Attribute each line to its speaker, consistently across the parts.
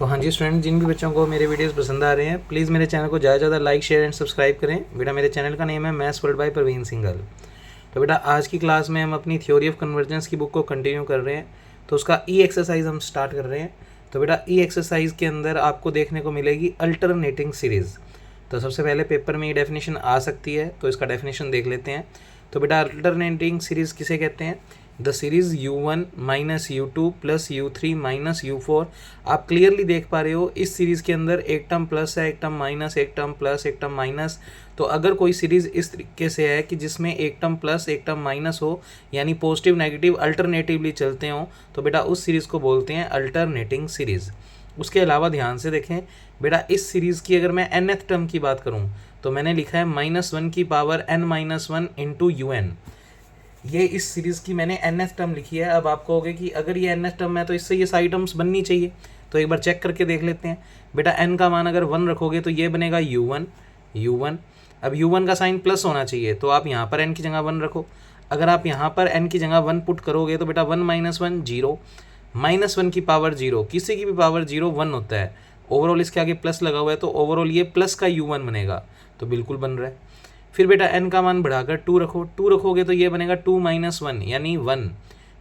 Speaker 1: तो हाँ जी स्टूडेंट, जिन भी बच्चों को मेरे वीडियोस पसंद आ रहे हैं प्लीज़ मेरे चैनल को ज़्यादा से ज़्यादा लाइक शेयर एंड सब्सक्राइब करें। बेटा मेरे चैनल का नेम है maths world by Praveen Singhal. तो बेटा आज की क्लास में हम अपनी थ्योरी ऑफ कन्वर्जेंस की बुक को कंटिन्यू कर रहे हैं। तो उसका ई एक्सरसाइज हम स्टार्ट कर रहे हैं। तो बेटा ई एक्सरसाइज के अंदर आपको देखने को मिलेगी अल्टरनेटिंग सीरीज़। तो सबसे पहले पेपर में ये डेफिनेशन आ सकती है, तो इसका डेफिनेशन देख लेते हैं। तो बेटा अल्टरनेटिंग सीरीज़ किसे कहते हैं? The series u1 minus u2 plus u3 minus u4। आप क्लियरली देख पा रहे हो इस सीरीज़ के अंदर एक टर्म प्लस है, एक टर्म माइनस, एक टर्म प्लस, एक टर्म माइनस। तो अगर कोई सीरीज़ इस तरीके से है कि जिसमें एक टर्म प्लस एक टर्म माइनस हो, यानी पॉजिटिव नेगेटिव अल्टरनेटिवली चलते हो, तो बेटा उस सीरीज़ को बोलते हैं अल्टरनेटिंग सीरीज़। उसके अलावा ध्यान से देखें बेटा, इस सीरीज़ की अगर मैं nth टर्म की बात करूं तो मैंने लिखा है -1 की पावर n-1 इंटू un। ये इस सीरीज़ की मैंने nth टर्म लिखी है। अब आप कहोगे कि अगर ये nth टर्म है तो इससे ये सारी टर्म्स बननी चाहिए। तो एक बार चेक करके देख लेते हैं। बेटा n का मान अगर 1 रखोगे तो ये बनेगा u1। अब u1 का साइन प्लस होना चाहिए, तो आप यहाँ पर n की जगह 1 रखो। अगर आप यहाँ पर n की जगह 1 पुट करोगे तो बेटा 1 माइनस 1 जीरो, -1 की पावर जीरो, किसी की भी पावर जीरो 1 होता है। ओवरऑल इसके आगे प्लस लगा हुआ है तो ओवरऑल ये प्लस का u1 बनेगा, तो बिल्कुल बन रहा है। फिर बेटा n का मान बढ़ाकर 2 रखो, 2 रखोगे तो ये बनेगा 2 माइनस 1 यानी 1।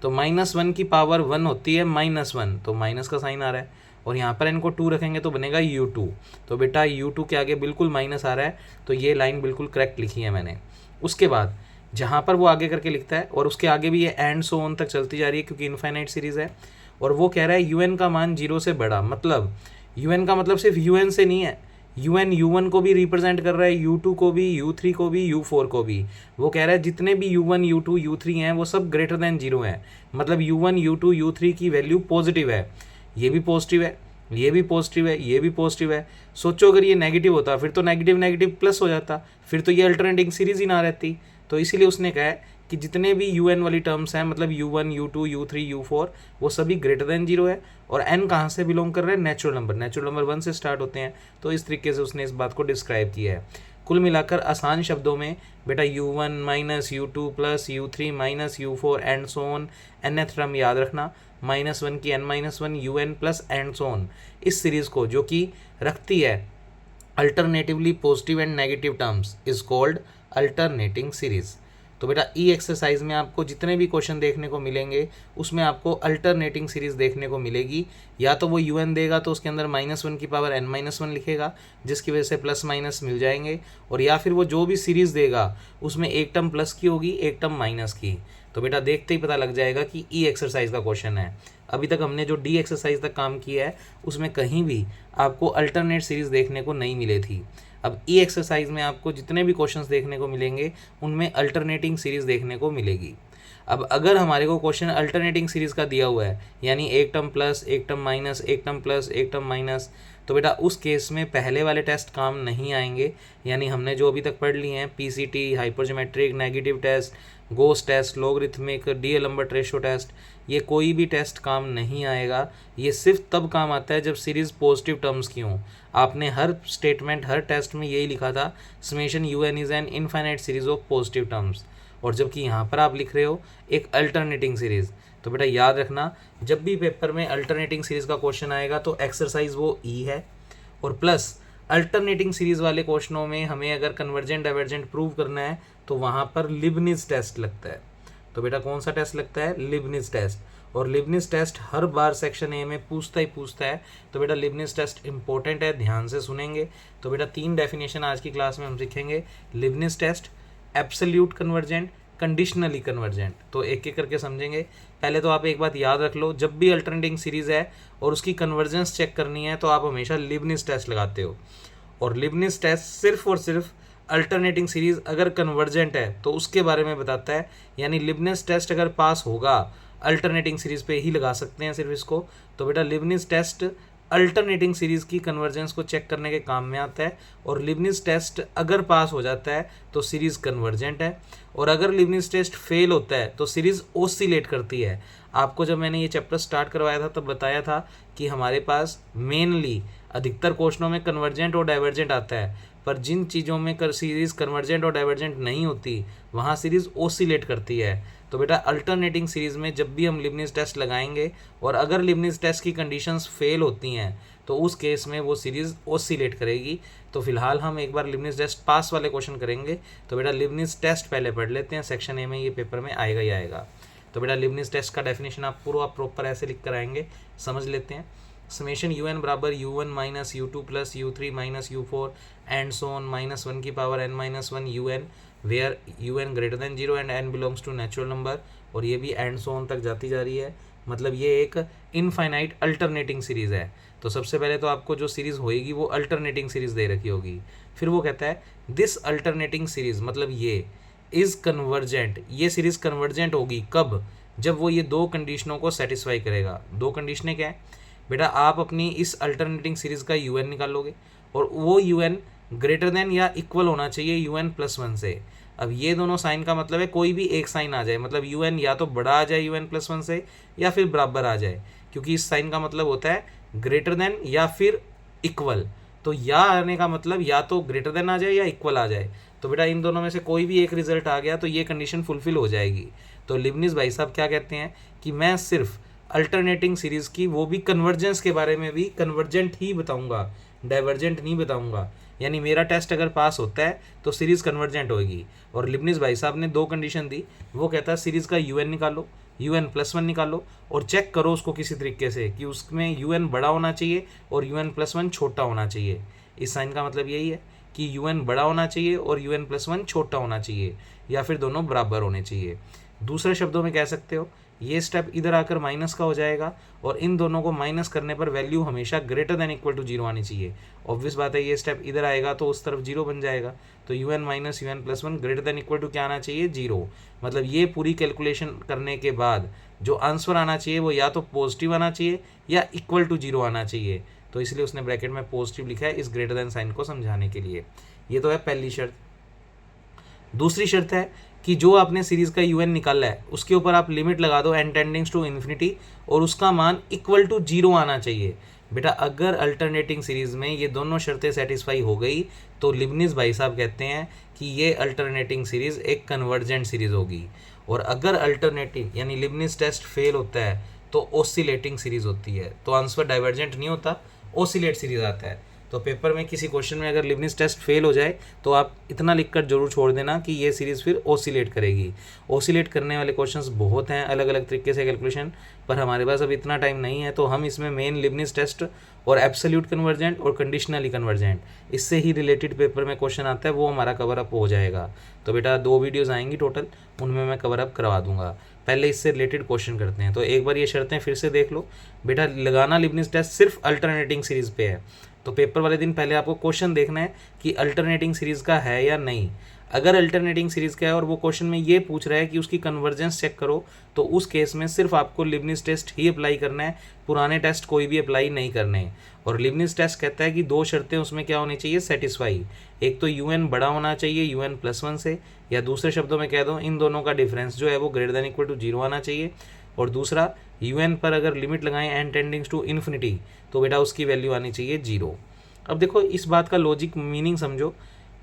Speaker 1: तो -1 की पावर 1 होती है -1, तो माइनस का साइन आ रहा है। और यहाँ पर n को 2 रखेंगे तो बनेगा u2। तो बेटा u2 के आगे बिल्कुल माइनस आ रहा है, तो ये लाइन बिल्कुल करेक्ट लिखी है मैंने। उसके बाद जहाँ पर वो आगे करके लिखता है और उसके आगे भी ये एंड सो ऑन तक चलती जा रही है क्योंकि इनफाइनाइट सीरीज़ है। और वो कह रहा है un का मान 0 से बड़ा, मतलब un का मतलब सिर्फ un से नहीं है, un u1 को भी रिप्रेजेंट कर रहा है, u2 को भी, u3 को भी, u4 को भी। वो कह रहा है जितने भी u1 u2 u3 हैं वो सब ग्रेटर देन 0 हैं, मतलब u1 u2 u3 की वैल्यू पॉजिटिव है। ये भी पॉजिटिव है, ये भी पॉजिटिव है, ये भी पॉजिटिव है। सोचो अगर ये नेगेटिव होता फिर तो नेगेटिव नेगेटिव प्लस हो जाता, फिर तो ये अल्टरनेटिंग सीरीज ही ना रहती। तो इसीलिए उसने कहा है कि जितने भी un वाली टर्म्स हैं, मतलब u1 u2 u3 u4, वो सभी ग्रेटर देन 0 है। और n कहाँ से बिलोंग कर रहे हैं? नेचुरल नंबर 1 से स्टार्ट होते हैं। तो इस तरीके से उसने इस बात को डिस्क्राइब किया है। कुल मिलाकर आसान शब्दों में बेटा u1 minus u2 plus u3 minus u4 and so on, nth term याद रखना, -1 की n-1 un plus and so on. इस सीरीज़ को जो कि रखती है alternatively positive and negative terms is called alternating series. तो बेटा ई एक्सरसाइज में आपको जितने भी क्वेश्चन देखने को मिलेंगे उसमें आपको अल्टरनेटिंग सीरीज़ देखने को मिलेगी। या तो वो un देगा तो उसके अंदर -1 की पावर n-1 लिखेगा, जिसकी वजह से प्लस माइनस मिल जाएंगे। और या फिर वो जो भी सीरीज़ देगा उसमें एक टर्म प्लस की होगी, एक टर्म माइनस की। तो बेटा देखते ही पता लग जाएगा कि ई एक्सरसाइज का क्वेश्चन है। अभी तक हमने जो डी एक्सरसाइज तक काम किया है उसमें कहीं भी आपको अल्टरनेट सीरीज़ देखने को नहीं मिली थी। अब ई एक्सरसाइज में आपको जितने भी क्वेश्चंस देखने को मिलेंगे उनमें अल्टरनेटिंग सीरीज़ देखने को मिलेगी। अब अगर हमारे को क्वेश्चन अल्टरनेटिंग सीरीज़ का दिया हुआ है, यानी एक टर्म प्लस एक टर्म माइनस, एक टर्म प्लस एक टर्म माइनस, तो बेटा उस केस में पहले वाले टेस्ट काम नहीं आएंगे। यानी हमने जो अभी तक पढ़ लिए हैं PCT, hypergeometric, negative test, Gauss test, logarithmic, d'Alembert ratio test, ये कोई भी टेस्ट काम नहीं आएगा। ये सिर्फ तब काम आता है जब सीरीज़ पॉजिटिव टर्म्स की हों। आपने हर स्टेटमेंट, हर टेस्ट में यही लिखा था, summation un is an infinite series of positive terms. और जबकि यहाँ पर आप लिख रहे हो एक अल्टरनेटिंग सीरीज़। तो बेटा याद रखना, जब भी पेपर में अल्टरनेटिंग सीरीज़ का क्वेश्चन आएगा तो एक्सरसाइज वो ई है। और प्लस अल्टरनेटिंग सीरीज़ वाले क्वेश्चनों में हमें अगर कन्वर्जेंट डाइवर्जेंट प्रूव करना है तो वहाँ पर लिबनिज टेस्ट लगता है। तो बेटा कौन सा टेस्ट लगता है? Leibniz test. और लिबनिज टेस्ट हर बार सेक्शन ए में पूछता है। तो बेटा लिबनिज टेस्ट इंपॉर्टेंट है, ध्यान से सुनेंगे। तो बेटा 3 डेफिनेशन आज की क्लास में हम सीखेंगे। Leibniz test, absolute convergent, conditionally convergent. तो एक एक करके समझेंगे। पहले तो आप एक बात याद रख लो, जब भी अल्टरनेटिंग सीरीज़ है और उसकी कन्वर्जेंस चेक करनी है तो आप हमेशा लिबनिज टेस्ट लगाते हो। और लिबनिज टेस्ट सिर्फ और सिर्फ अल्टरनेटिंग सीरीज़ अगर कन्वर्जेंट है तो उसके बारे में बताता है। यानी लिबनिज टेस्ट अगर पास होगा अल्टरनेटिंग सीरीज़ पे ही लगा सकते हैं सिर्फ इसको। तो बेटा लिबनिज टेस्ट अल्टरनेटिंग सीरीज़ की कन्वर्जेंस को चेक करने के काम में आता है। और लिबनिज टेस्ट अगर पास हो जाता है तो सीरीज़ कन्वर्जेंट है। और अगर लिबनिज टेस्ट फेल होता है तो सीरीज़ ओसिलेट करती है। आपको जब मैंने ये चैप्टर स्टार्ट करवाया था तब बताया था कि हमारे पास मेनली अधिकतर क्वेश्चनों में कन्वर्जेंट और डाइवर्जेंट आता है, पर जिन चीज़ों में सीरीज़ कन्वर्जेंट और डाइवर्जेंट नहीं होती वहाँ सीरीज़ ओसिलेट करती है। तो बेटा अल्टरनेटिंग सीरीज़ में जब भी हम लिबनिज टेस्ट लगाएंगे और अगर लिबनिज टेस्ट की कंडीशंस फेल होती हैं तो उस केस में वो सीरीज़ ऑसिलेट करेगी। तो फिलहाल हम एक बार लिबनिज़ टेस्ट पास वाले क्वेश्चन करेंगे। तो बेटा लिबनिज़ टेस्ट पहले पढ़ लेते हैं, सेक्शन ए में ये पेपर में आएगा ही आएगा। तो बेटा लिबनिज़ टेस्ट का डेफिनेशन आप पूरा प्रॉपर ऐसे लिख कर आएंगे, समझ लेते हैं। समेशन un बराबर u1 minus u2 plus u3 minus u4 and so on minus 1 की power n minus 1 un where un greater than 0 and n belongs to natural number. और ये भी एंड सो ऑन तक जाती जा रही है, मतलब ये एक इनफाइनाइट अल्टरनेटिंग सीरीज़ है। तो सबसे पहले तो आपको जो सीरीज़ होएगी वो अल्टरनेटिंग सीरीज़ दे रखी होगी। फिर वो कहता है दिस अल्टरनेटिंग सीरीज़, मतलब ये इज़ कन्वर्जेंट, ये सीरीज़ कन्वर्जेंट होगी कब, जब वो ये दो कंडीशनों को सेटिस्फाई करेगा। दो कंडीशनें क्या है बेटा, आप अपनी इस अल्टरनेटिंग सीरीज़ का un निकालोगे और वो un ग्रेटर देन या इक्वल होना चाहिए un प्लस 1 से। अब ये दोनों साइन का मतलब है कोई भी एक साइन आ जाए, मतलब un या तो बड़ा आ जाए un प्लस 1 से या फिर बराबर आ जाए, क्योंकि इस साइन का मतलब होता है ग्रेटर देन या फिर इक्वल। तो या आने का मतलब या तो ग्रेटर देन आ जाए या इक्वल आ जाए। तो बेटा इन दोनों में से कोई भी एक रिजल्ट आ गया तो ये कंडीशन फुलफिल हो जाएगी। तो लिबनिज़ भाई साहब क्या कहते हैं कि मैं सिर्फ अल्टरनेटिंग सीरीज़ की वो भी कन्वर्जेंस के बारे में भी कन्वर्जेंट ही बताऊंगा, डाइवर्जेंट नहीं बताऊंगा। यानी मेरा टेस्ट अगर पास होता है तो सीरीज़ कन्वर्जेंट होगी। और लिबनिज़ भाई साहब ने दो कंडीशन दी, वो कहता है सीरीज़ का un निकालो, un प्लस 1 निकालो और चेक करो उसको किसी तरीके से कि उसमें un बड़ा होना चाहिए और un प्लस 1 छोटा होना चाहिए। इस साइन का मतलब यही है कि un बड़ा होना चाहिए और un प्लस 1 छोटा होना चाहिए, या फिर दोनों बराबर होने चाहिए। दूसरे शब्दों में कह सकते हो ये स्टेप इधर आकर माइनस का हो जाएगा और इन दोनों को माइनस करने पर वैल्यू हमेशा ग्रेटर देन इक्वल टू 0 आनी चाहिए। ऑब्वियस बात है, ये स्टेप इधर आएगा तो उस तरफ 0 बन जाएगा। तो un minus un plus 1 greater than equal to क्या आना चाहिए, 0। मतलब ये पूरी कैलकुलेशन करने के बाद जो आंसर आना चाहिए वो या तो पॉजिटिव आना चाहिए या इक्वल टू 0 आना चाहिए। तो इसलिए उसने ब्रैकेट में पॉजिटिव लिखा है इस ग्रेटर देन साइन को समझाने के लिए। ये तो है पहली शर्त। दूसरी शर्त है कि जो आपने सीरीज़ का un निकाला है उसके ऊपर आप लिमिट लगा दो n टेंडिंग्स टू इन्फिनिटी और उसका मान इक्वल टू 0 आना चाहिए। बेटा अगर अल्टरनेटिंग सीरीज़ में ये दोनों शर्तें सेटिस्फाई हो गई तो लिबनिज़ भाई साहब कहते हैं कि ये अल्टरनेटिंग सीरीज़ एक कन्वर्जेंट सीरीज़ होगी। और अगर अल्टरनेटिंग यानी लिबनिज़ टेस्ट फेल होता है तो ऑसिलेटिंग सीरीज़ होती है। तो आंसर डाइवर्जेंट नहीं होता, ऑसिलेट सीरीज़ आता है। तो पेपर में किसी क्वेश्चन में अगर लिबनिज़ टेस्ट फेल हो जाए तो आप इतना लिखकर जरूर छोड़ देना कि ये सीरीज़ फिर ऑसिलेट करेगी। ऑसिलेट करने वाले क्वेश्चंस बहुत हैं अलग अलग तरीके से कैलकुलेशन, पर हमारे पास अब इतना टाइम नहीं है। तो हम इसमें मेन लिबनिज़ टेस्ट और एब्सोल्यूट कन्वर्जेंट और कंडीशनली कन्वर्जेंट इससे ही रिलेटेड पेपर में क्वेश्चन आता है, वो हमारा कवर अप हो जाएगा। तो बेटा 2 वीडियोज़ आएंगी टोटल, उनमें मैं कवर अप करवा दूंगा। पहले इससे रिलेटेड क्वेश्चन करते हैं। तो एक बार ये शर्तें फिर से देख लो। बेटा लगाना लिबनिज़ टेस्ट सिर्फ अल्टरनेटिंग सीरीज़ पे है। तो पेपर वाले दिन पहले आपको क्वेश्चन देखना है कि अल्टरनेटिंग सीरीज़ का है या नहीं। अगर अल्टरनेटिंग सीरीज़ का है और वो क्वेश्चन में ये पूछ रहा है कि उसकी कन्वर्जेंस चेक करो, तो उस केस में सिर्फ आपको लिबनिज़ टेस्ट ही अप्लाई करना है, पुराने टेस्ट कोई भी अप्लाई नहीं करने। और लिबनिज़ टेस्ट कहता है कि 2 शर्तें उसमें क्या होनी चाहिए, सेटिस्फाई। एक तो un बड़ा होना चाहिए un प्लस 1 से, या दूसरे शब्दों में कह दो इन दोनों का डिफरेंस जो है वो ग्रेटर देन इक्वल टू 0 आना चाहिए। और दूसरा un पर अगर लिमिट लगाएं n टेंडिंग्स टू इन्फिनिटी तो बेटा उसकी वैल्यू आनी चाहिए 0। अब देखो इस बात का लॉजिक मीनिंग समझो।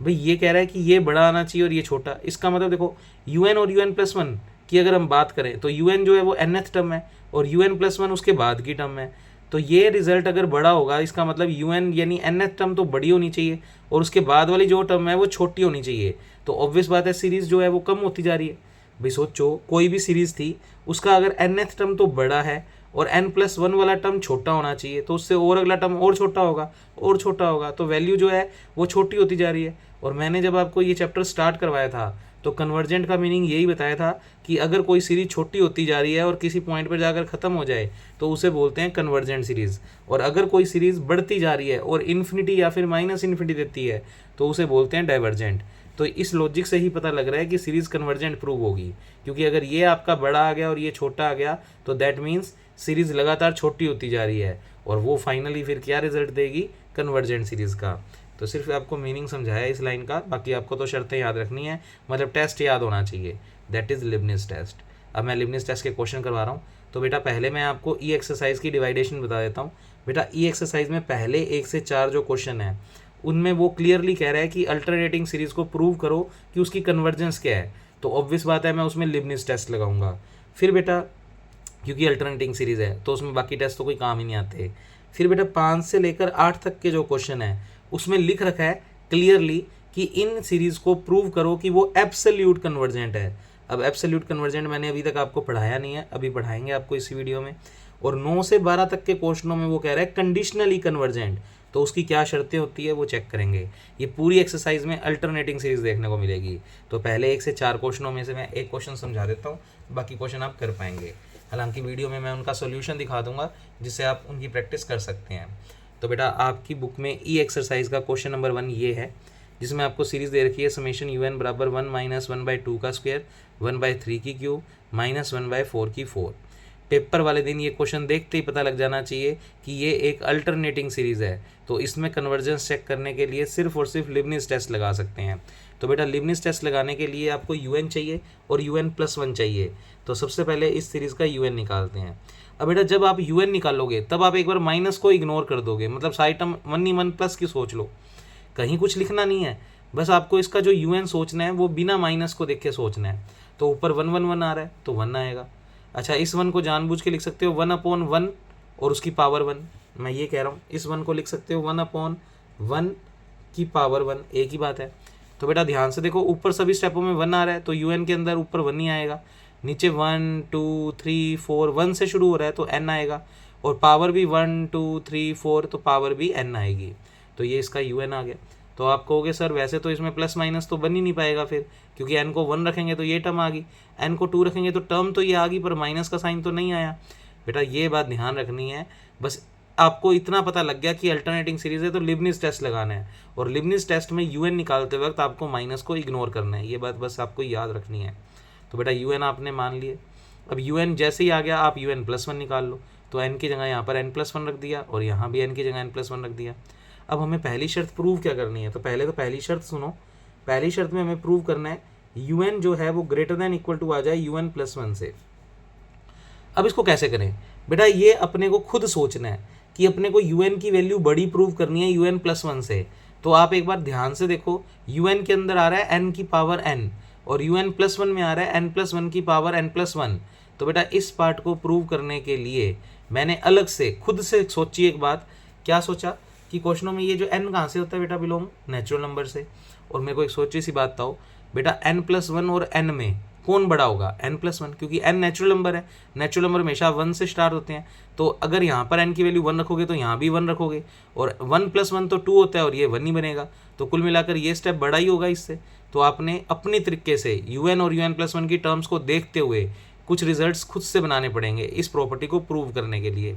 Speaker 1: भाई ये कह रहा है कि ये बड़ा आना चाहिए और ये छोटा, इसका मतलब देखो un और un प्लस 1 की अगर हम बात करें तो un जो है वो nth टर्म है और un प्लस 1 उसके बाद की टर्म है। तो ये रिजल्ट अगर बड़ा होगा इसका मतलब un यानी nth टर्म तो बड़ी होनी चाहिए और उसके बाद वाली जो टर्म है वो छोटी होनी चाहिए। तो ऑब्वियस बात है सीरीज़ जो है वो कम होती जा रही है। भाई सोचो कोई भी सीरीज़ थी उसका अगर nth टर्म तो बड़ा है और n प्लस 1 वाला टर्म छोटा होना चाहिए, तो उससे और अगला टर्म और छोटा होगा और छोटा होगा, तो वैल्यू जो है वो छोटी होती जा रही है। और मैंने जब आपको ये चैप्टर स्टार्ट करवाया था तो कन्वर्जेंट का मीनिंग यही बताया था कि अगर कोई सीरीज़ छोटी होती जा रही है और किसी पॉइंट पर जाकर ख़त्म हो जाए तो उसे बोलते हैं कन्वर्जेंट सीरीज़। और अगर कोई सीरीज़ बढ़ती जा रही है और इन्फिनिटी या फिर माइनस इन्फिनिटी देती है तो उसे बोलते हैं डाइवर्जेंट। तो इस लॉजिक से ही पता लग रहा है कि सीरीज़ कन्वर्जेंट प्रूव होगी, क्योंकि अगर ये आपका बड़ा आ गया और ये छोटा आ गया तो दैट मीन्स सीरीज़ लगातार छोटी होती जा रही है और वो फाइनली फिर क्या रिजल्ट देगी, कन्वर्जेंट सीरीज़ का। तो सिर्फ आपको मीनिंग समझाया इस लाइन का, बाकी आपको तो शर्तें याद रखनी है, मतलब टेस्ट याद होना चाहिए, दैट इज़ लिबनिज़ टेस्ट। अब मैं लिबनिज़ टेस्ट के क्वेश्चन करवा रहा हूँ। तो बेटा पहले मैं आपको ई एक्सरसाइज की डिवाइडेशन बता देता हूँ। बेटा ई एक्सरसाइज में पहले 1 से 4 जो क्वेश्चन है उनमें वो क्लियरली कह रहा है कि अल्टरनेटिंग सीरीज़ को प्रूव करो कि उसकी कन्वर्जेंस क्या है। तो ऑब्वियस बात है मैं उसमें लिबनिज़ टेस्ट लगाऊंगा। फिर बेटा क्योंकि अल्टरनेटिंग सीरीज़ है तो उसमें बाकी टेस्ट तो कोई काम ही नहीं आते। फिर बेटा 5 से लेकर 8 तक के जो क्वेश्चन है उसमें लिख रखा है क्लियरली कि इन सीरीज को प्रूव करो कि वो एब्सोल्यूट कन्वर्जेंट है। अब एब्सोल्यूट कन्वर्जेंट मैंने अभी तक आपको पढ़ाया नहीं है, अभी पढ़ाएंगे आपको इसी वीडियो में। और 9 से 12 तक के क्वेश्चनों में वो कह रहा है कंडीशनली कन्वर्जेंट, तो उसकी क्या शर्तें होती है वो चेक करेंगे। ये पूरी एक्सरसाइज में अल्टरनेटिंग सीरीज देखने को मिलेगी। तो पहले 1 से 4 क्वेश्चनों में से मैं एक क्वेश्चन समझा देता हूँ, बाकी क्वेश्चन आप कर पाएंगे। हालांकि वीडियो में मैं उनका सोल्यूशन दिखा दूंगा जिससे आप उनकी प्रैक्टिस कर सकते हैं। तो बेटा आपकी बुक में ई एक्सरसाइज का क्वेश्चन नंबर 1 ये है, जिसमें आपको सीरीज दे रखी है समेशन UN बराबर 1 - 1/2 का स्क्वायर 1/3 की क्यूब माइनस 1/4 की 4। पेपर वाले दिन ये क्वेश्चन देखते ही पता लग जाना चाहिए कि ये एक अल्टरनेटिंग सीरीज़ है, तो इसमें कन्वर्जेंस चेक करने के लिए सिर्फ और सिर्फ लिबनिज़ टेस्ट लगा सकते हैं। तो बेटा लिबनिज़ टेस्ट लगाने के लिए आपको UN चाहिए और UN+1 चाहिए। तो सबसे पहले इस सीरीज़ का UN निकालते हैं। अब बेटा जब आप UN निकालोगे तब आप एक बार माइनस को इग्नोर कर दोगे, मतलब साइड टर्म 1 ही 1 प्लस की सोच लो, कहीं कुछ लिखना नहीं है, बस आपको इसका जो UN सोचना है वो बिना माइनस को देख के सोचना है। तो ऊपर 1 1 1 आ रहा है तो 1 आएगा। अच्छा इस 1 को जानबूझ के लिख सकते हो 1/1 और उसकी पावर 1, मैं ये कह रहा हूँ इस 1 को लिख सकते हो 1/1 की पावर 1, एक ही बात है। तो बेटा ध्यान से देखो, ऊपर सभी स्टेपों में 1 आ रहा है तो UN के अंदर ऊपर 1 ही आएगा, नीचे 1 2 3 4 1 से शुरू हो रहा है तो n आएगा, और पावर भी 1 2 3 4 तो पावर भी n आएगी। तो ये इसका UN आ गया। तो आप कहोगे सर वैसे तो इसमें प्लस माइनस तो बन ही नहीं पाएगा फिर, क्योंकि n को 1 रखेंगे तो ये टर्म आ गई, n को 2 रखेंगे तो टर्म तो ये आ गई, पर माइनस का साइन तो नहीं आया। बेटा ये बात ध्यान रखनी है, बस आपको इतना पता लग गया कि अल्टरनेटिंग सीरीज है तो लिबनिज़ टेस्ट लगाना है, और लिबनिज़ टेस्ट में UN निकालते वक्त आपको माइनस को इग्नोर करना है, ये बात बस आपको याद रखनी है। तो बेटा UN आपने मान लिए। अब UN जैसे ही आ गया आप UN+1 निकाल लो, तो n की जगह यहाँ पर n+1 रख दिया और यहाँ भी n की जगह n+1 रख दिया। अब हमें पहली शर्त प्रूव क्या करनी है, तो पहले तो पहली शर्त सुनो। पहली शर्त में हमें प्रूव करना है UN जो है वो ग्रेटर देन इक्वल टू आ जाए UN+1 से। अब इसको कैसे करें बेटा, ये अपने को खुद सोचना है कि अपने को UN की वैल्यू बड़ी प्रूव करनी है UN+1 से। तो आप एक बार ध्यान से देखो, UN के अंदर आ रहा है n की पावर n और UN+1 में आ रहा है n+1 की पावर n+1। तो बेटा इस पार्ट को प्रूव करने के लिए मैंने अलग से खुद से सोची एक बात, क्या सोचा कि क्वेश्चनों में ये जो n कहाँ से होता है बेटा, बिलोंग नेचुरल नंबर से। और मेरे को एक सोची सी बात बताओ बेटा, n+1 और n में कौन बड़ा होगा, n+1, क्योंकि n नेचुरल नंबर है, नेचुरल नंबर हमेशा 1 से स्टार्ट होते हैं। तो अगर यहाँ पर n की वैल्यू 1 रखोगे तो यहाँ भी 1 रखोगे, और 1+1 तो 2 होता है और ये 1 ही बनेगा, तो कुल मिलाकर ये स्टेप बड़ा ही होगा इससे। तो आपने अपनी तरीके से UN और UN+1 की टर्म्स को देखते हुए कुछ रिजल्ट्स खुद से बनाने पड़ेंगे इस प्रॉपर्टी को प्रूव करने के लिए।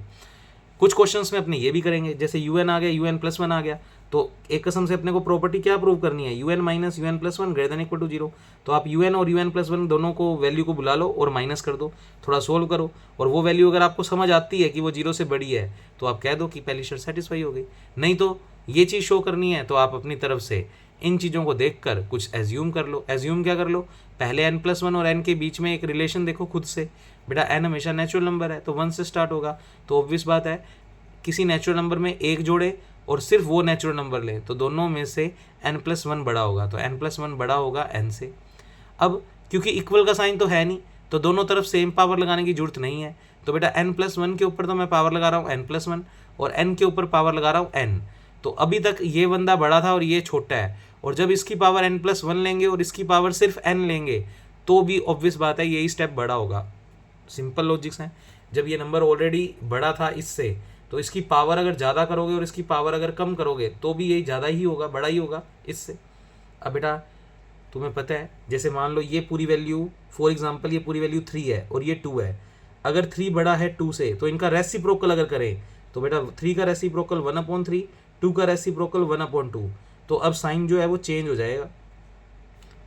Speaker 1: कुछ क्वेश्चंस में अपने ये भी करेंगे, जैसे UN आ गया, UN+1 आ गया, तो एक कसम से अपने को प्रॉपर्टी क्या प्रूव करनी है, UN - UN+1 greater than equal to 0। तो आप UN और UN+1 दोनों को वैल्यू को बुला लो और माइनस कर दो, थोड़ा सोल्व करो, और वो वैल्यू अगर आपको समझ आती है कि वो 0 से बड़ी है तो आप कह दो कि पहली शर्त सेटिस्फाई हो गई। नहीं तो ये चीज़ शो करनी है तो आप अपनी तरफ से इन चीज़ों को देखकर कुछ एज्यूम कर लो। एज्यूम क्या कर लो, पहले n+1 और n के बीच में एक रिलेशन देखो खुद से। बेटा n हमेशा नेचुरल नंबर है तो 1 से स्टार्ट होगा, तो ऑब्वियस बात है किसी नेचुरल नंबर में एक जोड़े और सिर्फ वो नेचुरल नंबर ले तो दोनों में से n+1 बड़ा होगा, तो n+1 बड़ा होगा n से। अब क्योंकि इक्वल का साइन तो है नहीं तो दोनों तरफ सेम पावर लगाने की जरूरत नहीं है, तो बेटा n+1 के ऊपर तो मैं पावर लगा रहा हूँ n+1 और n के ऊपर पावर लगा रहा हूँ n। तो अभी तक ये बंदा बड़ा था और ये छोटा है, और जब इसकी पावर n+1 लेंगे और इसकी पावर सिर्फ n लेंगे तो भी ऑब्वियस बात है यही स्टेप बड़ा होगा। सिंपल लॉजिक्स हैं। जब ये नंबर ऑलरेडी बड़ा था इससे तो इसकी पावर अगर ज़्यादा करोगे और इसकी पावर अगर कम करोगे तो भी यही ज़्यादा ही होगा, बड़ा ही होगा इससे। अब बेटा तुम्हें पता है, जैसे मान लो ये पूरी वैल्यू, फॉर एग्जांपल ये पूरी वैल्यू 3 है और ये 2 है, अगर 3 बड़ा है 2 से तो इनका रेसिप्रोकल अगर करें तो बेटा 3 का रेसिप्रोकल 1/3, 2 का रेसिप्रोकल 1/2। तो अब साइन जो है वो चेंज हो जाएगा।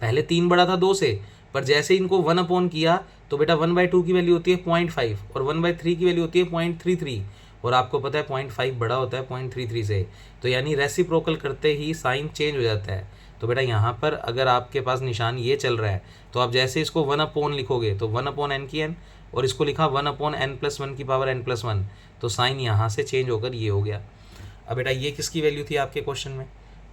Speaker 1: पहले 3 बड़ा था 2 से, पर जैसे इनको 1 किया तो बेटा 1/2 की वैल्यू होती है 0.5 और 1/3 की वैल्यू होती है 0.33, और आपको पता है 0.5 बड़ा होता है 0.33 से, तो यानी रेसिप्रोकल करते ही साइन चेंज हो जाता है। तो बेटा यहाँ पर अगर आपके पास निशान ये चल रहा है तो आप जैसे इसको 1 लिखोगे तो 1/n की n, और इसको लिखा 1/n+1 की पावर n+1, तो साइन यहाँ से चेंज होकर ये हो गया। अब बेटा ये किसकी वैल्यू थी आपके क्वेश्चन में,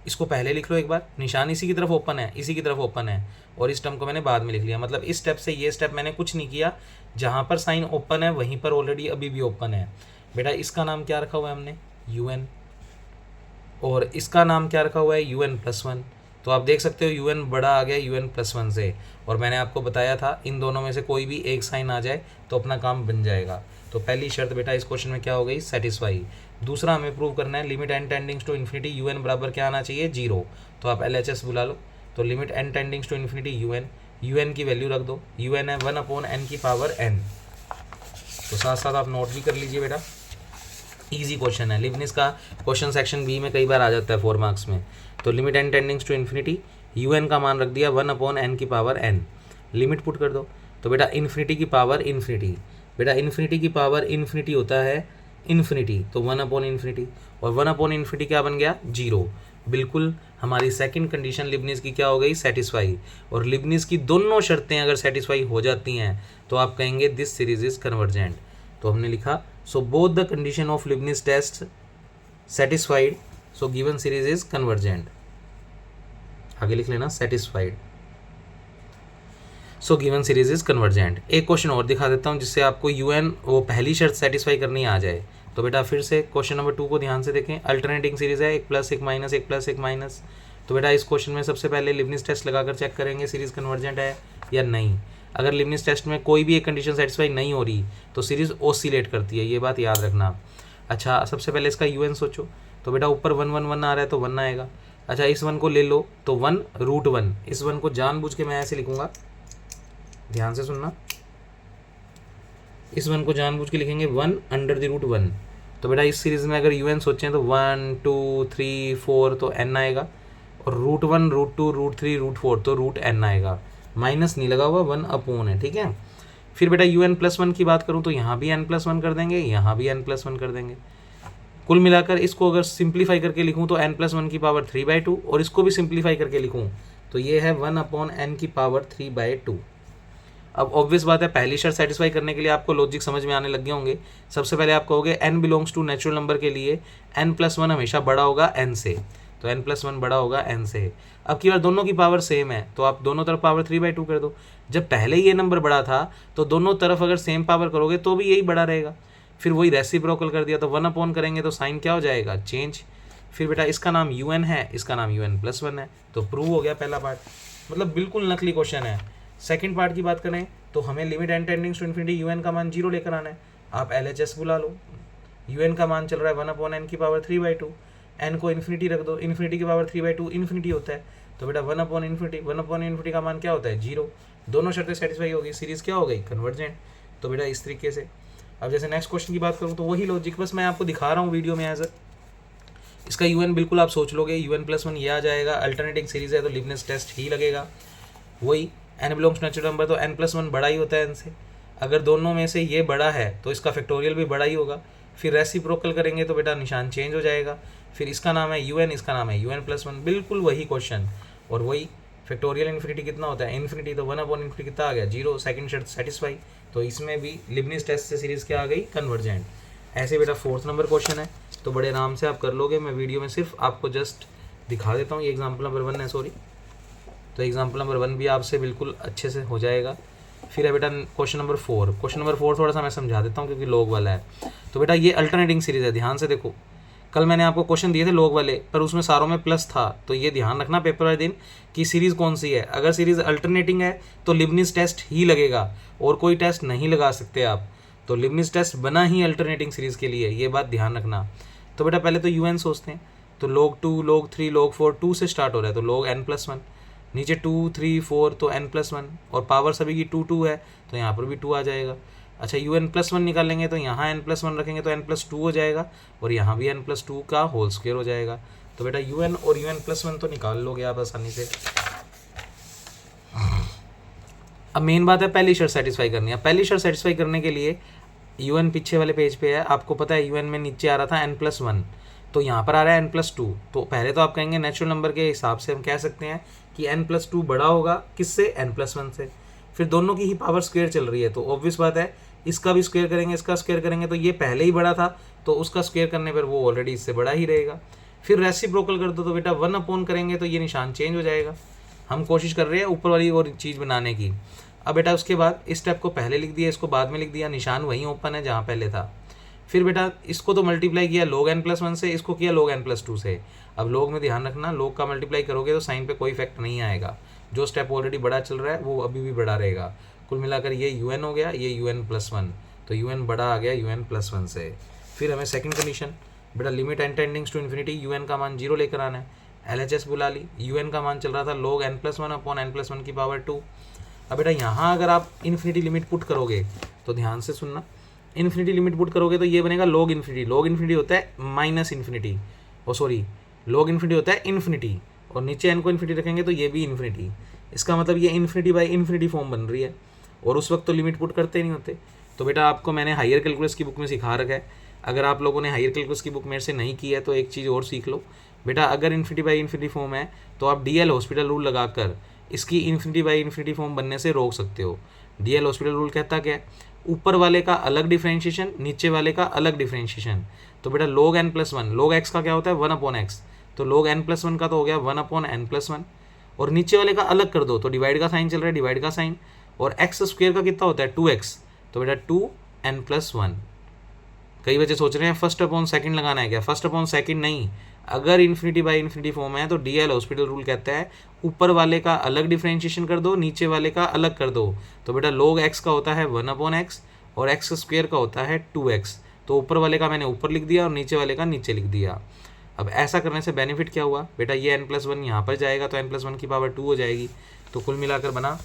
Speaker 1: इसको पहले लिख लो एक बार, निशान इसी की तरफ ओपन है, इसी की तरफ ओपन है, और इस टर्म को मैंने बाद में लिख लिया, मतलब इस स्टेप से ये स्टेप मैंने कुछ नहीं किया, जहाँ पर साइन ओपन है वहीं पर ऑलरेडी अभी भी ओपन है। बेटा इसका नाम क्या रखा हुआ है हमने, UN, और इसका नाम क्या रखा हुआ है UN+1। तो आप देख सकते हो UN बड़ा आ गया UN+1 से, और मैंने आपको बताया था इन दोनों में से कोई भी एक साइन आ जाए तो अपना काम बन जाएगा। तो पहली शर्त बेटा इस क्वेश्चन में क्या हो गई, सेटिस्फाई। दूसरा हमें प्रूव करना है limit n tendings to infinity UN बराबर क्या आना चाहिए, 0। तो आप LHS बुला लो। तो limit n tendings to infinity UN की वैल्यू रख दो, UN है 1/n की पावर n। तो साथ साथ आप नोट भी कर लीजिए बेटा, इजी क्वेश्चन है। लिबनिस का क्वेश्चन सेक्शन बी में कई बार आ जाता है 4 मार्क्स में। तो limit n tendings to infinity UN का मान रख दिया 1/n की पावर n, लिमिट पुट कर दो। तो बेटा इन्फिनिटी की पावर इन्फिनिटी, बेटा इन्फिनिटी की पावर इन्फिनिटी होता है इन्फिनिटी, तो 1/∞, और 1/∞ क्या बन गया, 0। बिल्कुल हमारी सेकंड कंडीशन लिबनिस की क्या हो गई, सेटिस्फाई। और लिबनिस की दोनों शर्तें अगर सेटिस्फाई हो जाती हैं तो आप कहेंगे दिस सीरीज इज कन्वर्जेंट। तो हमने लिखा so both the condition of Leibniz test satisfied, so given series is convergent. आगे लिख लेना satisfied, so given series is convergent. एक क्वेश्चन और दिखा देता हूँ जिससे आपको UN वो पहली शर्त सेटिस्फाई करनी आ जाए। तो बेटा फिर से क्वेश्चन नंबर 2 को ध्यान से देखें। अल्टरनेटिंग सीरीज है 1 + 1 - 1 + 1 माइनस। तो बेटा इस क्वेश्चन में सबसे पहले लिबनिस टेस्ट लगाकर चेक करेंगे सीरीज कन्वर्जेंट है या नहीं। अगर लिबनिस टेस्ट में कोई भी एक कंडीशन सेटिस्फाई नहीं हो रही तो सीरीज ओसिलेट करती है, ये बात याद रखना। अच्छा सबसे पहले इसका UN सोचो। तो बेटा ऊपर 1 1 1 आ रहा है तो 1 आएगा। अच्छा इस 1 को ले लो तो 1√1, इस 1 को जानबूझ के मैं ऐसे लिखूंगा, ध्यान से सुनना, इस 1 को जानबूझ के लिखेंगे 1/√1। तो बेटा इस सीरीज में अगर UN सोचें तो 1 2 3 4 तो n आएगा, और √1 √2 √3 √4 तो √n आएगा। माइनस नहीं लगा हुआ, 1/, है, ठीक है। फिर बेटा UN+1 की बात करूँ तो यहाँ भी n+1 कर देंगे, यहाँ भी n+1 कर देंगे। कुल मिलाकर इसको अगर सिंप्लीफाई करके लिखूँ तो n+1 की पावर 3/2, और इसको भी सिंप्लीफाई करके लिखूँ तो ये है 1/n की पावर 3/2। अब ऑब्वियस बात है पहली शर्त सेटिस्फाई करने के लिए आपको लॉजिक समझ में आने लग गए होंगे। सबसे पहले आप कहोगे n belongs to natural number के लिए n+1 हमेशा बड़ा होगा n से, तो n+1 बड़ा होगा n से। अब की बार दोनों की पावर सेम है तो आप दोनों तरफ पावर 3/2 कर दो। जब पहले ये नंबर बड़ा था तो दोनों तरफ अगर सेम पावर करोगे तो भी यही बड़ा रहेगा। फिर वही रेसिप्रोकल कर दिया तो 1/, करेंगे तो साइन क्या हो जाएगा, चेंज। फिर बेटा इसका नाम UN है, इसका नाम UN+1 है, तो प्रूव हो गया पहला पार्ट। मतलब बिल्कुल नकली क्वेश्चन है। सेकंड पार्ट की बात करें तो हमें limit n tendings to infinity UN का मान 0 लेकर आना है। आप LHS बुला लो। UN का मान चल रहा है 1/n की पावर 3/2, n को इन्फिनिटी रख दो, इन्फिनिटी की पावर 3/2 इन्फिनिटी होता है, तो बेटा 1/∞ का मान क्या होता है, 0। दोनों शर्तें सेटिस्फाई होगी, सीरीज क्या हो गई, कन्वर्जेंट। तो बेटा इस तरीके से। अब जैसे नेक्स्ट क्वेश्चन की बात करूँ तो वही लॉजिक, बस मैं आपको दिखा रहा हूँ वीडियो में एज इसका UN बिल्कुल आप सोच लोगे UN+1 ये आ जाएगा। अल्टरनेटिंग सीरीज है तो लिबनिस टेस्ट ही लगेगा। वही n बिलोंग्स नेचुरल नंबर तो n+1 बड़ा ही होता है n से। अगर दोनों में से ये बड़ा है तो इसका फैक्टोरियल भी बड़ा ही होगा। फिर रेसिप्रोकल करेंगे तो बेटा निशान चेंज हो जाएगा। फिर इसका नाम है UN, इसका नाम है UN+1, बिल्कुल वही क्वेश्चन। और वही फैक्टोरियल इन्फिनिटी कितना होता है, इन्फिनिटी, तो 1/∞ कितना आ गया, 0। सेकंड शर्त सेटिस्फाई, तो इसमें भी लिबनिस टेस्ट से सीरीज क्या आ गई, कन्वर्जेंट। ऐसे बेटा 4th नंबर क्वेश्चन है तो बड़े आराम से आप कर लोगे। मैं वीडियो में सिर्फ आपको जस्ट दिखा देता हूँ। ये एग्जाम्पल नंबर 1 है, सॉरी, तो एग्जाम्पल नंबर 1 भी आपसे बिल्कुल अच्छे से हो जाएगा। फिर है बेटा क्वेश्चन नंबर 4। क्वेश्चन नंबर 4 थोड़ा सा मैं समझा देता हूँ क्योंकि लॉग वाला है। तो बेटा ये अल्टरनेटिंग सीरीज है, ध्यान से देखो। कल मैंने आपको क्वेश्चन दिए थे लॉग वाले, पर उसमें सारों में प्लस था, तो ये ध्यान रखना पेपर वाले दिन कि सीरीज़ कौन सी है। अगर सीरीज़ अल्टरनेटिंग है तो लिबनिस टेस्ट ही लगेगा, और कोई टेस्ट नहीं लगा सकते आप। तो लिबनिस टेस्ट बना ही अल्टरनेटिंग सीरीज़ के लिए, ये बात ध्यान रखना। तो बेटा पहले तो UN सोचते हैं, तो log 2 log 3 log 4 2 से स्टार्ट हो रहा है तो log n+1, नीचे 2 3 4 तो n+1, और पावर सभी की 2 2 है तो यहाँ पर भी 2 आ जाएगा। अच्छा UN+1 निकालेंगे तो यहाँ n+1 रखेंगे तो n+2 हो जाएगा, और यहाँ भी n+2 का होल स्क्वायर हो जाएगा। तो बेटा UN और UN+1 तो निकाल लोगे आप आसानी से। अब मेन बात है पहली शर्त सेटिस्फाई करनी है। पहली शर्त सेटिस्फाई करने के लिए UN पीछे वाले पेज पे है, आपको पता है UN में नीचे आ रहा था n+1, तो यहाँ पर आ रहा है n+2। तो पहले तो आप कहेंगे नेचुरल नंबर के हिसाब से हम कह सकते हैं कि n+2 बड़ा होगा किससे, n+1 से। फिर दोनों की ही पावर स्क्वायर चल रही है तो ऑब्वियस बात है इसका भी स्क्वायर करेंगे, इसका स्क्वायर करेंगे, तो ये पहले ही बड़ा था तो उसका स्क्वायर करने पर वो ऑलरेडी इससे बड़ा ही रहेगा। फिर रेसिप्रोकल कर दो तो बेटा 1/, करेंगे तो ये निशान चेंज हो जाएगा। हम कोशिश कर रहे हैं ऊपर वाली और चीज़ बनाने की। अब बेटा उसके बाद इस स्टेप को पहले लिख दिया, इसको बाद में लिख दिया, निशान वहीं ओपन है जहाँ पहले था। फिर बेटा इसको तो मल्टीप्लाई किया log n+1 से, इसको किया log n+2 से। अब log में ध्यान रखना, log का मल्टीप्लाई करोगे तो साइन पे कोई इफेक्ट नहीं आएगा, जो स्टेप ऑलरेडी बड़ा चल रहा है वो अभी भी बड़ा रहेगा। कुल मिलाकर ये un हो गया, ये un+1, तो un बड़ा आ गया un+1 से। फिर हमें सेकंड कंडीशन, बेटा limit n tendings to infinity, un का मान 0 लेकर आना है। LHS बुला ली, un का मान चल रहा था log n+1 अपॉन n+1 की पावर 2। अब बेटा यहाँ अगर आप इन्फिनिटी लिमिट पुट करोगे तो ध्यान से सुनना, इन्फिनिटी लिमिट पुट करोगे तो ये बनेगा log इन्फिनिटी। log इन्फिनिटी होता है माइनस इन्फिनिटी, ओ सॉरी log इन्फिनिटी होता है इन्फिनिटी, और नीचे n को इन्फिनिटी रखेंगे तो ये भी इन्फिनिटी। इसका मतलब ये इन्फिनिटी बाई इन्फिनिटी फॉर्म बन रही है, और उस वक्त तो लिमिट पुट करते नहीं होते। तो बेटा आपको मैंने हायर कैलकुलस की बुक में सिखा रखा है, अगर आप लोगों ने हायर कैलकुलस की बुक मेरे से नहीं की है तो एक चीज़ और सीख लो बेटा, अगर इन्फिनिटी बाई इन्फिनिटी फॉर्म है तो आप DL हॉस्पिटल रूल लगाकर इसकी इन्फिनिटी बाई इन्फिनिटी फॉर्म बनने से रोक सकते हो। DL हॉस्पिटल रूल कहता क्या है, ऊपर वाले का अलग डिफरेंशिएशन, नीचे वाले का अलग डिफरेंशिएशन। तो बेटा log n+1, log x का क्या होता है 1/x, तो log n+1 का तो हो गया 1/n+1, और नीचे वाले का अलग कर दो तो डिवाइड का साइन चल रहा है, डिवाइड का साइन, और एक्स स्क्वायर का कितना होता है 2x, तो बेटा 2n+1। कई बच्चे सोच रहे हैं फर्स्ट अपॉन सेकंड लगाना है क्या, फर्स्ट अपॉन सेकंड नहीं, अगर इन्फिनिटी बाई इन्फिनिटी फॉर्म है तो DL हॉस्पिटल रूल कहता है ऊपर वाले का अलग डिफरेंशिएशन कर दो, नीचे वाले का अलग कर दो। तो बेटा log x का होता है 1/x और एक्स स्क्वायर का होता है 2x, तो ऊपर वाले का मैंने ऊपर लिख दिया और नीचे वाले का नीचे लिख दिया। अब ऐसा करने से बेनिफिट क्या हुआ बेटा, ये n+1 यहाँ पर जाएगा तो n+1 की पावर 2 हो जाएगी, तो कुल मिलाकर बना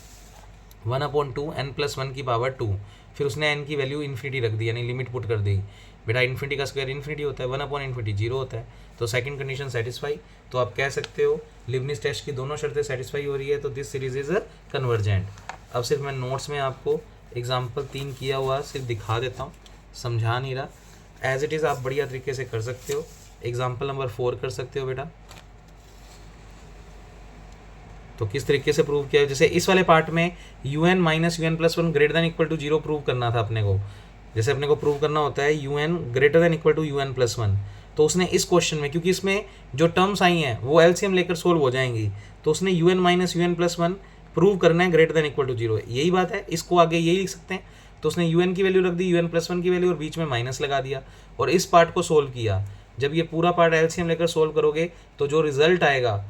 Speaker 1: 1/2 n+1 की पावर 2। फिर उसने n की वैल्यू इन्फिनिटी रख दी, यानी लिमिट पुट कर दी। बेटा इन्फिनिटी का स्क्वायर इन्फिनिटी होता है, 1/∞ 0 होता है, तो सेकंड कंडीशन सेटिस्फाई। तो आप कह सकते हो लिबनिज टेस्ट की दोनों शर्तें सेटिस्फाई हो रही है, तो दिस सीरीज इज कन्वर्जेंट। अब सिर्फ मैं नोट्स में आपको एग्जाम्पल 3 किया हुआ सिर्फ दिखा देता हूँ, समझा नहीं रहा, एज इट इज़ आप बढ़िया तरीके से कर सकते हो। एग्जाम्पल नंबर 4 कर सकते हो बेटा, तो किस तरीके से प्रूव किया है, जैसे इस वाले पार्ट में un minus un+1 greater than equal to 0 prove करना था अपने को। जैसे अपने को प्रूव करना होता है un greater than equal to un+1, तो उसने इस क्वेश्चन में, क्योंकि इसमें जो टर्म्स आई हैं वो एलसीएम लेकर सोल्व हो जाएंगी, तो उसने un माइनस un+1 प्रूव करना है ग्रेटर देन इक्वल टू 0, यही बात है, इसको आगे यही लिख सकते हैं। तो उसने un की वैल्यू रख दी, un+1 की वैल्यू, और बीच में माइनस लगा दिया, और इस पार्ट को सोल्व किया। जब ये पूरा पार्ट एलसीएम लेकर सोल्व करोगे तो जो रिजल्ट आएगा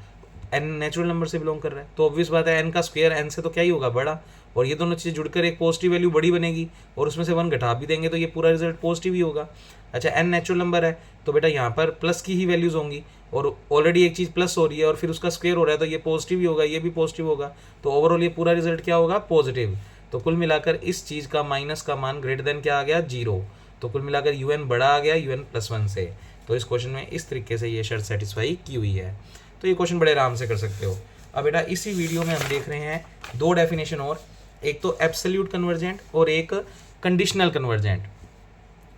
Speaker 1: n नेचुरल नंबर से बिलोंग कर रहा है, तो ऑब्वियस बात है n का स्क्वायर n से तो क्या ही होगा बड़ा, और ये दोनों चीज़ें जुड़कर एक पॉजिटिव वैल्यू बड़ी बनेगी, और उसमें से 1 घटा भी देंगे तो ये पूरा रिजल्ट पॉजिटिव ही होगा। अच्छा n नेचुरल नंबर है तो बेटा यहाँ पर प्लस की ही वैल्यूज होंगी, और ऑलरेडी एक चीज़ प्लस हो रही है और फिर उसका स्क्वायर हो रहा है तो ये पॉजिटिव ही होगा, ये भी पॉजिटिव होगा, तो ओवरऑल ये पूरा रिजल्ट क्या होगा पॉजिटिव। तो कुल मिलाकर इस चीज़ का माइनस का मान ग्रेटर देन क्या आ गया 0, तो कुल मिलाकर un बड़ा आ गया un+1 से। तो इस क्वेश्चन में इस तरीके से ये शर्त सेटिस्फाई की हुई है, तो ये क्वेश्चन बड़े आराम से कर सकते हो। अब बेटा इसी वीडियो में हम देख रहे हैं 2 डेफिनेशन और, एक तो एब्सोल्यूट कन्वर्जेंट और एक कंडीशनल कन्वर्जेंट।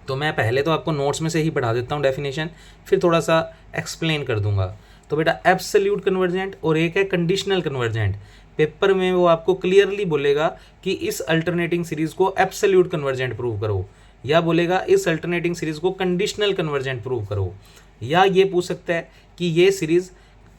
Speaker 1: तो मैं पहले तो आपको नोट्स में से ही पढ़ा देता हूँ डेफिनेशन, फिर थोड़ा सा एक्सप्लेन कर दूंगा। तो बेटा एब्सोल्यूट कन्वर्जेंट और एक है कंडीशनल कन्वर्जेंट। पेपर में वो आपको क्लियरली बोलेगा कि इस अल्टरनेटिंग सीरीज को एब्सोल्यूट कन्वर्जेंट प्रूव करो, या बोलेगा इस अल्टरनेटिंग सीरीज को कंडीशनल कन्वर्जेंट प्रूव करो, या ये पूछ सकता है कि ये सीरीज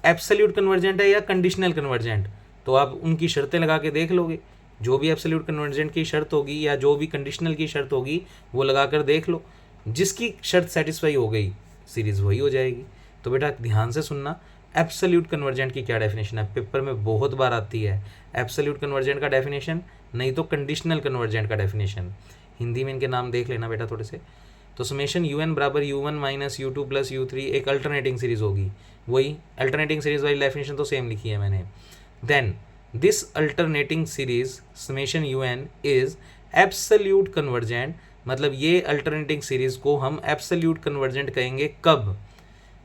Speaker 1: एब्सोल्यूट कन्वर्जेंट है या कंडीशनल कन्वर्जेंट। तो आप उनकी शर्तें लगा के देख लोगे, जो भी एब्सोल्यूट कन्वर्जेंट की शर्त होगी या जो भी कंडीशनल की शर्त होगी वो लगा कर देख लो, जिसकी शर्त सेटिस्फाई हो गई सीरीज वही हो जाएगी। तो बेटा ध्यान से सुनना, एब्सोल्यूट कन्वर्जेंट की क्या डेफिनेशन है, पेपर में बहुत बार आती है एब्सोल्यूट कन्वर्जेंट का डेफिनेशन, नहीं तो कंडीशनल कन्वर्जेंट का डेफिनेशन। हिंदी में इनके नाम देख लेना बेटा थोड़े से। तो समेशन un बराबर u1 minus u2 plus u3 एक अल्टरनेटिंग सीरीज होगी, वही अल्टरनेटिंग सीरीज वाली डेफिनेशन तो सेम लिखी है मैंने। Then this alternating series summation un is absolute convergent, मतलब ये अल्टरनेटिंग सीरीज को हम एब्सोल्यूट कन्वर्जेंट कहेंगे कब,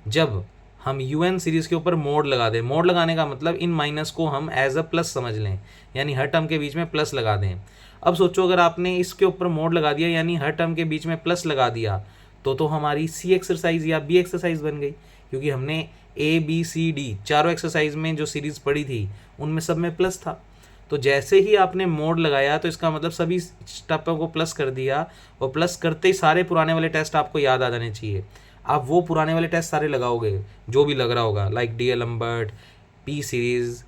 Speaker 1: जब हम un सीरीज के ऊपर मोड लगा दें। मोड लगाने का मतलब इन माइनस को हम एज अ प्लस समझ लें, यानी हर टर्म के बीच में प्लस लगा दें। अब सोचो अगर आपने इसके ऊपर मोड लगा दिया यानी हर टर्म के बीच में प्लस लगा दिया, तो हमारी सी एक्सरसाइज या बी एक्सरसाइज बन गई, क्योंकि हमने ए बी सी डी चारों एक्सरसाइज में जो सीरीज पढ़ी थी उनमें सब में प्लस था। तो जैसे ही आपने मोड लगाया तो इसका मतलब सभी स्टेपों को प्लस कर दिया, और प्लस करते ही सारे पुराने वाले टेस्ट आपको याद आ जाने चाहिए। आप वो पुराने वाले टेस्ट सारे लगाओगे जो भी लग रहा होगा, like d'Alembert, P series,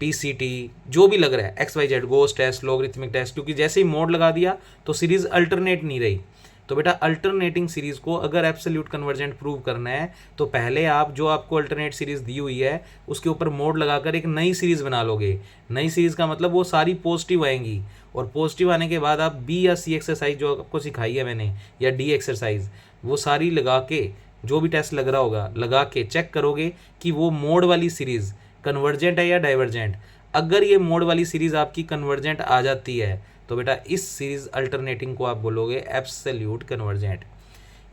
Speaker 1: PCT, जो भी लग रहा है XYZ, Gauss test, logarithmic test, क्योंकि जैसे ही मोड लगा दिया तो सीरीज अल्टरनेट नहीं रही, तो बेटा अल्टरनेटिंग सीरीज को अगर एब्सोल्यूट कन्वर्जेंट प्रूव करना है तो पहले आप जो आपको अल्टरनेट सीरीज दी हुई है उसके ऊपर मोड लगाकर एक नई सीरीज बना लोगे। नई सीरीज का मतलब वो सारी पॉजिटिव आएंगी, और पॉजिटिव आने के बाद आप बी या सी एक्सरसाइज जो आपको सिखाई है मैंने या डी एक्सरसाइज वो सारी लगा के, जो भी टेस्ट लग रहा होगा लगा के चेक करोगे कि वो मोड वाली सीरीज कन्वर्जेंट है या डाइवर्जेंट। अगर ये मोड वाली सीरीज आपकी कन्वर्जेंट आ जाती है तो बेटा इस सीरीज अल्टरनेटिंग को आप बोलोगे एब्सोल्यूट कन्वर्जेंट।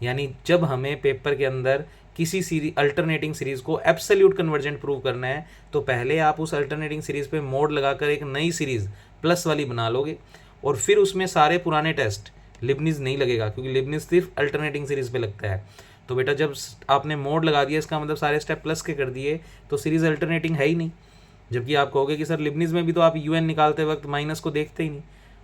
Speaker 1: यानी जब हमें पेपर के अंदर किसी सीरीज अल्टरनेटिंग सीरीज को एब्सोल्यूट कन्वर्जेंट प्रूव करना है तो पहले आप उस अल्टरनेटिंग सीरीज पे मोड लगाकर एक नई सीरीज प्लस वाली बना लोगे, और फिर उसमें सारे पुराने टेस्ट, लिबनिज नहीं लगेगा क्योंकि लिबनिज सिर्फ अल्टरनेटिंग सीरीज पे लगता है। तो बेटा जब आपने मोड लगा दिया इसका मतलब सारे स्टेप प्लस के कर दिए तो सीरीज अल्टरनेटिंग है ही नहीं। जबकि आप कहोगे कि सर लिबनिज में भी तो आप यूएन निकालते वक्त माइनस को देखते ही नहीं।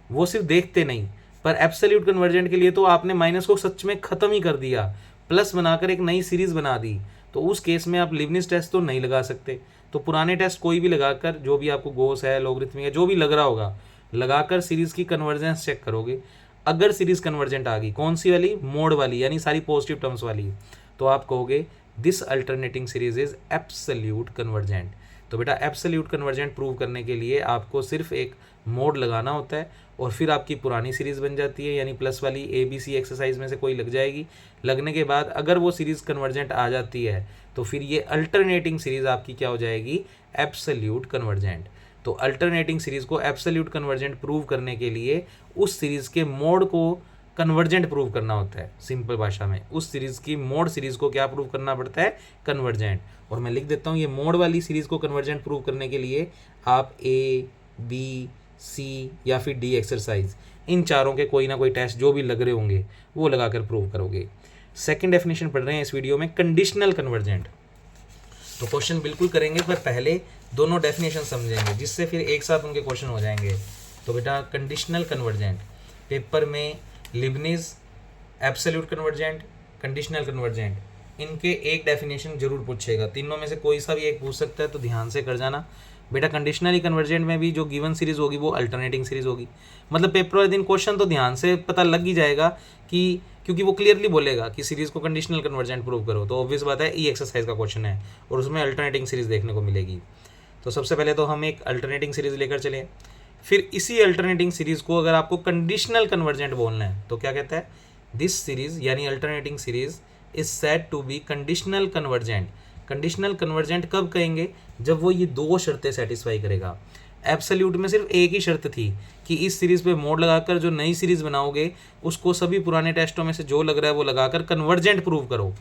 Speaker 1: वो सिर्फ देखते नहीं, पर एब्सोल्यूट कन्वर्जेंट के लिए तो आपने माइनस को सच में ख़त्म ही कर दिया, प्लस बनाकर एक नई सीरीज़ बना दी। तो उस केस में आप लिबनिज टेस्ट तो नहीं लगा सकते। तो पुराने टेस्ट कोई भी लगाकर, जो भी आपको गोस है, लॉगरिथमिक है, जो भी लग रहा होगा, लगाकर सीरीज़ की कन्वर्जेंस चेक करोगे। अगर सीरीज़ कन्वर्जेंट आ गई, कौन सी वाली? मोड वाली, यानी सारी पॉजिटिव टर्म्स वाली, तो आप कहोगे this alternating series is absolute convergent. तो बेटा एब्सोल्यूट कन्वर्जेंट प्रूव करने के लिए आपको सिर्फ एक मोड लगाना होता है और फिर आपकी पुरानी सीरीज़ बन जाती है, यानी प्लस वाली ABC एक्सरसाइज में से कोई लग जाएगी। लगने के बाद अगर वो सीरीज़ कन्वर्जेंट आ जाती है तो फिर ये अल्टरनेटिंग सीरीज़ आपकी क्या हो जाएगी? Absolute convergent. तो अल्टरनेटिंग सीरीज़ को एब्सोल्यूट कन्वर्जेंट प्रूव करने के लिए उस सीरीज़ के मोड को कन्वर्जेंट प्रूव करना होता है। सिंपल भाषा में उस सीरीज़ की मोड सीरीज़ को क्या प्रूव करना पड़ता है? कन्वर्जेंट। और मैं लिख देता हूँ, ये मोड वाली सीरीज़ को कन्वर्जेंट प्रूव करने के लिए आप A, B, C या फिर D एक्सरसाइज, इन चारों के कोई ना कोई टेस्ट जो भी लग रहे होंगे वो लगाकर प्रूव करोगे। सेकंड डेफिनेशन पढ़ रहे हैं इस वीडियो में, कंडीशनल कन्वर्जेंट। तो क्वेश्चन बिल्कुल करेंगे पर पहले दोनों डेफिनेशन समझेंगे जिससे फिर एक साथ उनके क्वेश्चन हो जाएंगे। तो बेटा कंडीशनल कन्वर्जेंट, पेपर में Leibniz, absolute convergent, conditional convergent, इनके एक डेफिनेशन जरूर पूछेगा। तीनों में से कोई सा भी एक पूछ सकता है, तो ध्यान से कर जाना। बेटा कंडीशनली कन्वर्जेंट में भी जो गिवन सीरीज होगी वो अल्टरनेटिंग सीरीज होगी। मतलब पेपर वाले दिन क्वेश्चन तो ध्यान से पता लग ही जाएगा कि, क्योंकि वो क्लियरली बोलेगा कि सीरीज को कंडीशनल कन्वर्जेंट प्रूव करो। तो ऑब्वियस बात है ई एक्सरसाइज का क्वेश्चन है और उसमें अल्टरनेटिंग सीरीज देखने को मिलेगी। तो सबसे पहले तो हम एक अल्टरनेटिंग सीरीज लेकर चले, फिर इसी अल्टरनेटिंग सीरीज को अगर आपको कंडीशनल कन्वर्जेंट बोलना है तो क्या कहता है? दिस सीरीज यानी alternating series is said to be conditional convergent. Conditional convergent कब कहेंगे? जब वो ये दो शर्तें सेटिस्फाई करेगा। एब्सोल्यूट में सिर्फ एक ही शर्त थी कि इस सीरीज पे मोड लगाकर जो नई सीरीज बनाओगे उसको सभी पुराने टेस्टों में से जो लग रहा है वो लगाकर कन्वर्जेंट प्रूव करो।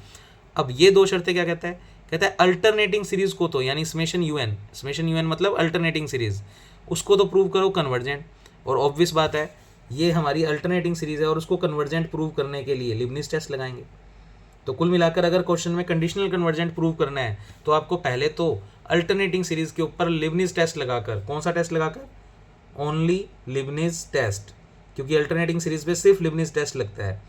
Speaker 1: अब ये दो शर्तें क्या कहता है? कहता है अल्टरनेटिंग सीरीज को तो, यानी समेशन यूएन मतलब अल्टरनेटिंग सीरीज, उसको तो प्रूव करो कन्वर्जेंट। और ऑब्वियस बात है ये हमारी अल्टरनेटिंग सीरीज है और उसको कन्वर्जेंट प्रूव करने के लिए लिबनिज टेस्ट लगाएंगे। तो कुल मिलाकर अगर क्वेश्चन में कंडीशनल कन्वर्जेंट प्रूव करना है तो आपको पहले तो अल्टरनेटिंग सीरीज के ऊपर लिबनिज टेस्ट लगाकर, कौन सा टेस्ट लगाकर? ओनली लिबनिज टेस्ट, क्योंकि अल्टरनेटिंग सीरीज पे सिर्फ लिबनिज टेस्ट लगता है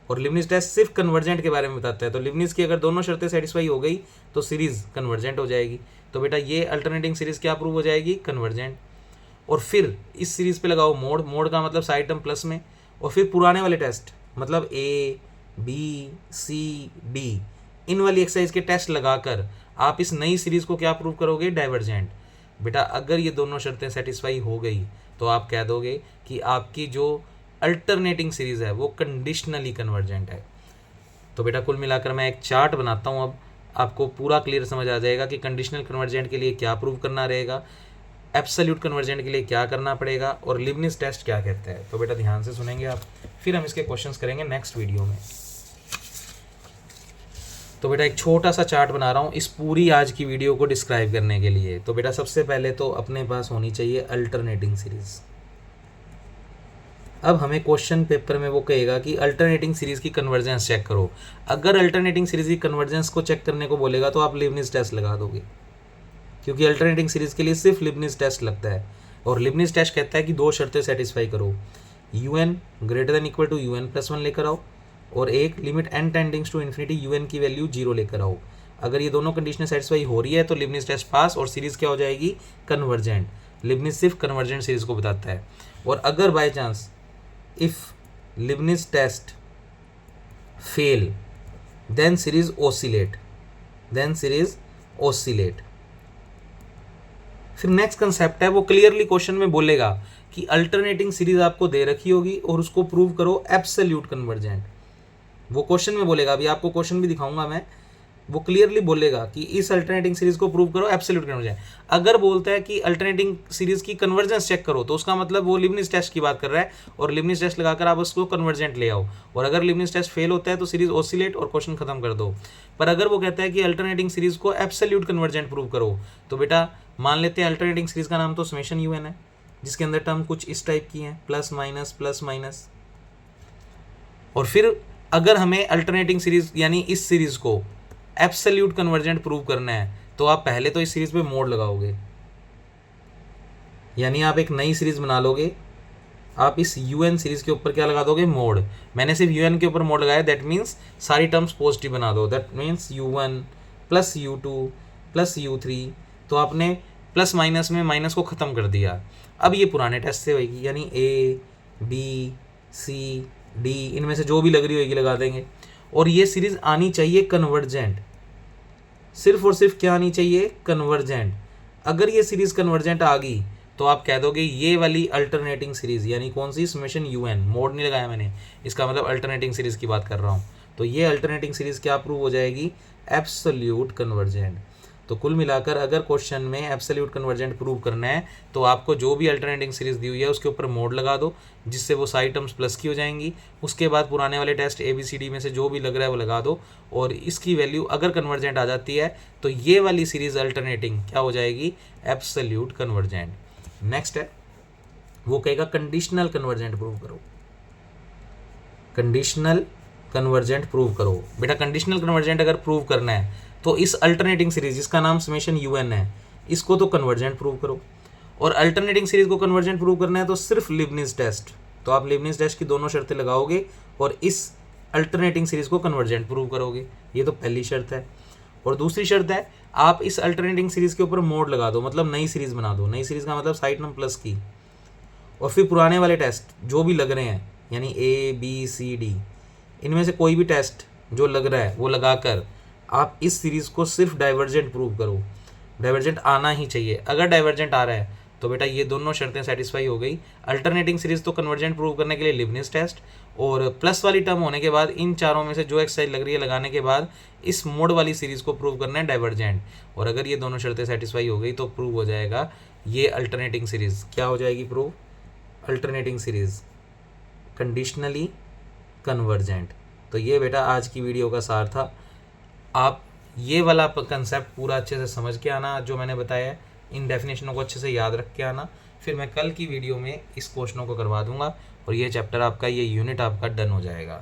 Speaker 1: और लिबनिज टेस्ट सिर्फ कन्वर्जेंट के बारे में बताता है। तो लिबनिज की अगर दोनों शर्तें सेटिस्फाई हो गई तो सीरीज कन्वर्जेंट हो जाएगी। तो बेटा ये अल्टरनेटिंग सीरीज क्या प्रूव हो जाएगी? कन्वर्जेंट। और फिर इस सीरीज पे लगाओ मोड का मतलब साइड टर्म प्लस में, और फिर पुराने वाले टेस्ट मतलब A, B, C, D, इन वाली एक्सरसाइज के टेस्ट लगाकर आप इस नई सीरीज को क्या प्रूव करोगे? डाइवर्जेंट। बेटा अगर ये दोनों शर्तें सेटिस्फाई हो गई तो आप कह दोगे कि आपकी जो अल्टरनेटिंग सीरीज है वो कंडीशनली कन्वर्जेंट है। तो बेटा कुल मिलाकर मैं एक चार्ट बनाता हूँ, अब आपको पूरा क्लियर समझ आ जाएगा कि कंडीशनल कन्वर्जेंट के लिए क्या प्रूव करना रहेगा, एब्सोल्यूट कन्वर्जेंट के लिए क्या करना पड़ेगा और लिबनिज टेस्ट क्या कहता है। तो बेटा ध्यान से सुनेंगे आप, फिर हम इसके क्वेश्चंस करेंगे नेक्स्ट वीडियो में। तो बेटा एक छोटा सा चार्ट बना रहा हूँ इस पूरी आज की वीडियो को डिस्क्राइब करने के लिए। तो बेटा सबसे पहले तो अपने पास होनी चाहिए अल्टरनेटिंग सीरीज। अब हमें क्वेश्चन पेपर में वो कहेगा कि अल्टरनेटिंग सीरीज की कन्वर्जेंस चेक करो। अगर अल्टरनेटिंग सीरीज की कन्वर्जेंस को चेक करने को बोलेगा तो आप लिबनिज टेस्ट लगा दोगे, क्योंकि अल्टरनेटिंग सीरीज के लिए सिर्फ लिबनिज टेस्ट लगता है और लिबनिज टेस्ट कहता है कि दो शर्तें सेटिस्फाई करो, UN greater than equal to UN+1 लेकर आओ और एक limit n tendings to infinity UN की वैल्यू 0 लेकर आओ। अगर ये दोनों कंडीशनें सेटिस्फाई हो रही है तो लिबनिज टेस्ट पास और सीरीज क्या हो जाएगी? कन्वर्जेंट। लिबनिज सिर्फ कन्वर्जेंट सीरीज को बताता है। और अगर by chance if Leibniz test fail, then series oscillate. फिर नेक्स्ट कंसेप्ट है, वो क्लियरली क्वेश्चन में बोलेगा कि अल्टरनेटिंग सीरीज आपको दे रखी होगी और उसको प्रूव करो एब्सोल्यूट कन्वर्जेंट। वो क्वेश्चन में बोलेगा, अभी आपको क्वेश्चन भी दिखाऊंगा मैं, वो क्लियरली बोलेगा कि इस अल्टरनेटिंग सीरीज को प्रूव करो एब्सोल्यूट कन्वर्जेंट। अगर बोलता है कि अल्टरनेटिंग सीरीज की कन्वर्जेंस चेक करो, तो उसका मतलब वो लिबनिज टेस्ट की बात कर रहा है और लिबनिज टेस्ट लगाकर आप उसको कन्वर्जेंट ले आओ। और अगर लिबनिज टेस्ट फेल होता है तो सीरीज ओसिलेट और क्वेश्चन खत्म कर दो। पर अगर वो कहता है कि अल्टरनेटिंग सीरीज को एब्सोल्यूट कन्वर्जेंट प्रूव करो, तो बेटा मान लेते हैं अल्टरनेटिंग सीरीज का नाम तो समेशन यूएन है, जिसके अंदर टर्म कुछ इस टाइप की है, प्लस माइनस। और फिर अगर हमें अल्टरनेटिंग सीरीज यानी इस सीरीज को एब्सोल्यूट कन्वर्जेंट प्रूव करना है, तो आप पहले तो इस सीरीज पे मोड लगाओगे, यानी आप एक नई सीरीज बना लोगे। आप इस यूएन सीरीज के ऊपर क्या लगा दोगे, मोड। मैंने सिर्फ यूएन के ऊपर मोड लगाया, दैट मीन्स सारी टर्म्स पॉजिटिव बना दो, that means u1 plus u2 plus u3। तो आपने प्लस माइनस में माइनस को ख़त्म कर दिया। अब ये पुराने टेस्ट से होगी, यानी a b c d इनमें से जो भी लग रही होगी लगा देंगे। और ये सीरीज आनी चाहिए कन्वर्जेंट, सिर्फ और सिर्फ क्या आनी चाहिए, कन्वर्जेंट। अगर ये सीरीज कन्वर्जेंट आ गई तो आप कह दोगे ये वाली अल्टरनेटिंग सीरीज, यानी कौन सी, समेशन यूएन, मोड नहीं लगाया मैंने, इसका मतलब अल्टरनेटिंग सीरीज की बात कर रहा हूँ। तो ये अल्टरनेटिंग सीरीज क्या प्रूव हो जाएगी, एब्सोल्यूट कन्वर्जेंट। तो कुल मिलाकर अगर क्वेश्चन में एब्सोल्यूट कन्वर्जेंट प्रूव करना है, तो आपको जो भी अल्टरनेटिंग सीरीज दी हुई है उसके ऊपर मोड लगा दो, जिससे वो सारी टर्म्स प्लस की हो जाएंगी। उसके बाद पुराने वाले टेस्ट ABCD में से जो भी लग रहा है वो लगा दो, और इसकी वैल्यू अगर कन्वर्जेंट आ जाती है तो ये वाली सीरीज अल्टरनेटिंग क्या हो जाएगी, एब्सोल्यूट कन्वर्जेंट। नेक्स्ट है, वो कहेगा कंडीशनल कन्वर्जेंट प्रूव करो। कंडीशनल कन्वर्जेंट प्रूव करो। बेटा कंडीशनल कन्वर्जेंट अगर प्रूव करना है तो इस अल्टरनेटिंग सीरीज जिसका नाम समेशन यूएन है, इसको तो कन्वर्जेंट प्रूव करो। और अल्टरनेटिंग सीरीज को कन्वर्जेंट प्रूव करना है तो सिर्फ लिबनिज टेस्ट, तो आप लिबनिज टेस्ट की दोनों शर्तें लगाओगे और इस अल्टरनेटिंग सीरीज को कन्वर्जेंट प्रूव करोगे। ये तो पहली शर्त है। और दूसरी शर्त है, आप इस अल्टरनेटिंग सीरीज के ऊपर मोड लगा दो, मतलब नई सीरीज बना दो। नई सीरीज का मतलब साइड नंबर प्लस की, और फिर पुराने वाले टेस्ट जो भी लग रहे हैं, यानी A B C D, इनमें से कोई भी टेस्ट जो लग रहा है वो लगाकर आप इस सीरीज़ को सिर्फ डाइवर्जेंट प्रूव करो। डाइवर्जेंट आना ही चाहिए। अगर डाइवर्जेंट आ रहा है तो बेटा ये दोनों शर्तें सेटिस्फाई हो गई। अल्टरनेटिंग सीरीज तो कन्वर्जेंट प्रूव करने के लिए लिबनिज टेस्ट, और प्लस वाली टर्म होने के बाद इन चारों में से जो एक्सरसाइज लग रही है लगाने के बाद इस मोड वाली सीरीज को प्रूव करना है डाइवर्जेंट। और अगर ये दोनों शर्तें सेटिस्फाई हो गई तो प्रूव हो जाएगा ये अल्टरनेटिंग सीरीज। क्या हो जाएगी prove, alternating series conditionally convergent. तो ये बेटा आज की वीडियो का सार था। आप ये वाला कंसेप्ट पूरा अच्छे से समझ के आना, जो मैंने बताया है, इन डेफिनेशनों को अच्छे से याद रख के आना। फिर मैं कल की वीडियो में इस क्वेश्चनों को करवा दूंगा और ये चैप्टर आपका, ये यूनिट आपका डन हो जाएगा।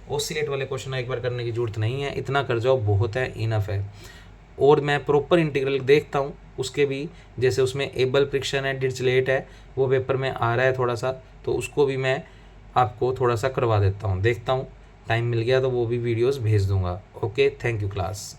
Speaker 1: ओसिलेट वाले क्वेश्चन एक बार करने की जरूरत नहीं है, इतना कर जाओ बहुत है, इनफ है। और मैं प्रॉपर इंटीग्रल देखता हूँ उसके भी, जैसे उसमें एबल फ्रिक्शन है, डिरिचलेट है, वो पेपर में आ रहा है थोड़ा सा, तो उसको भी मैं आपको थोड़ा सा करवा देता हूँ। देखता हूँ टाइम मिल गया तो वो भी वीडियोस भेज दूंगा। Okay, thank you class.